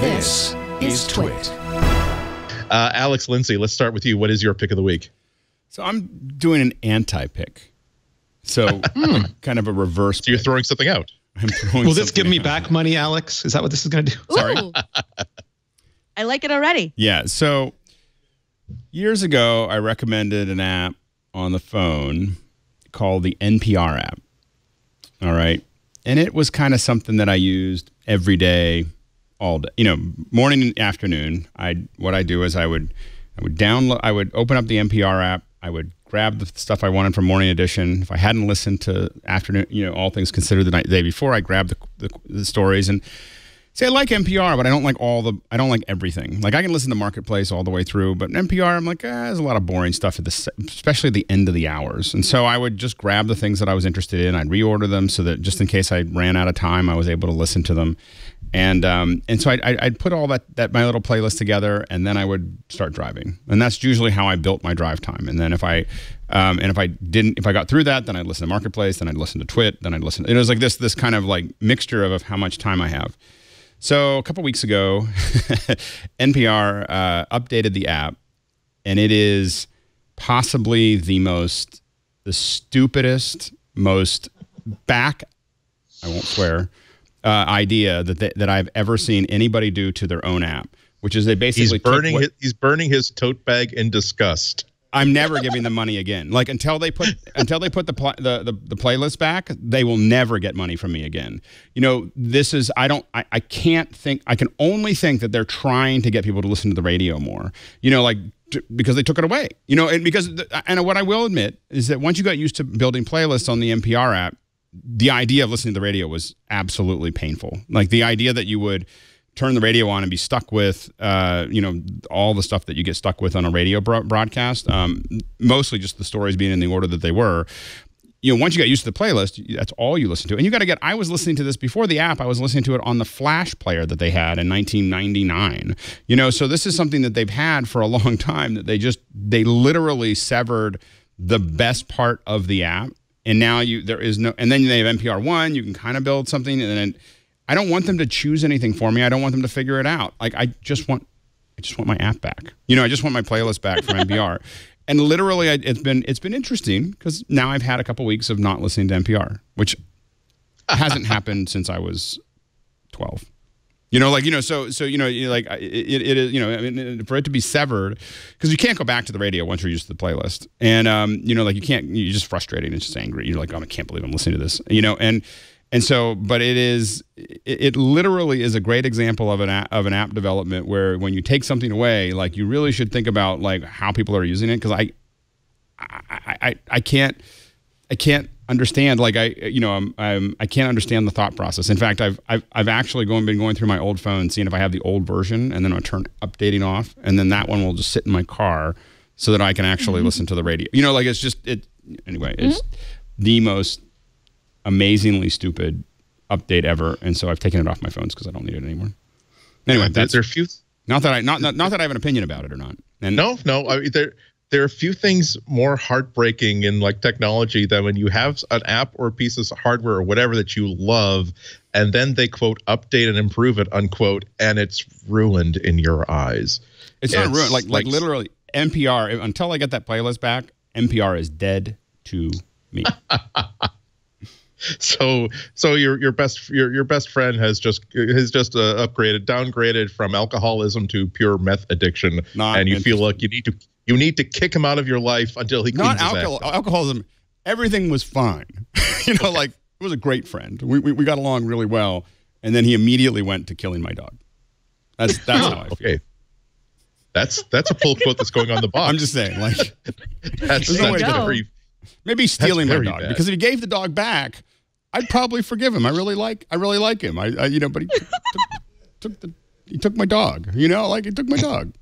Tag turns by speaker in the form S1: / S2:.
S1: This is TWiT.
S2: Alex Lindsay, let's start with you. What is your pick of the week?
S3: So I'm doing an anti-pick. So kind of a reverse.
S2: So you're throwing something out.
S3: I'm throwing
S4: Will this give me back money, Alex? Is that what this is going to do?
S3: Sorry.
S5: I like it already.
S3: Yeah. So years ago, I recommended an app on the phone called the NPR app. All right. And it was kind of something that I used every day, all day, morning and afternoon. What I do is I would open up the NPR app. I would grab the stuff I wanted from Morning Edition. If I hadn't listened to afternoon, All Things Considered the day before, I grabbed the stories and say I like NPR, but I don't like everything. Like I can listen to Marketplace all the way through, but NPR, I'm like, there's a lot of boring stuff especially at the end of the hours. And so I would just grab the things that I was interested in. I'd reorder them so that just in case I ran out of time, I was able to listen to them. And so I'd put all my little playlist together, and then I would start driving. And that's usually how I built my drive time. And then if I got through that, then I'd listen to Marketplace, then I'd listen to TWiT, then I'd listen. It was like this kind of like mixture of how much time I have. So a couple weeks ago, NPR updated the app, and it is possibly the stupidest, most I won't swear, idea that I've ever seen anybody do to their own app, which is they basically
S2: he's burning his tote bag in disgust.
S3: I'm never giving them money again. Like until they put the playlist back, they will never get money from me again. This is I can only think that they're trying to get people to listen to the radio more. Because they took it away. And what I will admit is that once you got used to building playlists on the NPR app, the idea of listening to the radio was absolutely painful. Like the idea that you would turn the radio on and be stuck with, all the stuff that you get stuck with on a radio broadcast, mostly just the stories being in the order that they were. Once you got used to the playlist, that's all you listen to. And I was listening to this before the app. I was listening to it on the Flash player that they had in 1999. So this is something that they've had for a long time, that they literally severed the best part of the app. And now and then they have NPR One. You can kind of build something, and then I don't want them to choose anything for me. I don't want them to figure it out. Like I just want my app back. I just want my playlist back from NPR. And literally, it's been interesting because now I've had a couple weeks of not listening to NPR, which hasn't happened since I was 12. So it is, for it to be severed, because you can't go back to the radio once you're used to the playlist. And, you can't, you're just frustrated. It's just angry. You're like, oh, I can't believe I'm listening to this, and so, but it literally is a great example of an app development where when you take something away, like you really should think about like how people are using it. Cause I can't understand, like I can't understand the thought process. In fact, I've actually been going through my old phone, seeing if I have the old version, and then I'll turn updating off, and then that one will just sit in my car so that I can actually listen to the radio. It's the most amazingly stupid update ever, and so I've taken it off my phones because I don't need it anymore. Anyway,
S2: there are a few.
S3: Not that I have an opinion about it or not. And
S2: no. There are a few things more heartbreaking in like technology than when you have an app or a piece of hardware or whatever that you love, and then they quote update and improve it unquote, and it's ruined in your eyes.
S3: It's not ruined. Like literally NPR. Until I get that playlist back, NPR is dead to me.
S2: So your best friend has just downgraded from alcoholism to pure meth addiction, and you feel like you need to kick him out of your life until he cleans his act.
S3: Alcoholism. Everything was fine. Like it was a great friend. We got along really well, and then he immediately went to killing my dog. That's how I feel.
S2: Okay. That's a pull quote that's going on the box.
S3: I'm just saying, like
S2: that's
S3: maybe stealing my dog,
S2: bad.
S3: because if he gave the dog back, I'd probably forgive him. I really like him. But he took my dog. He took my dog.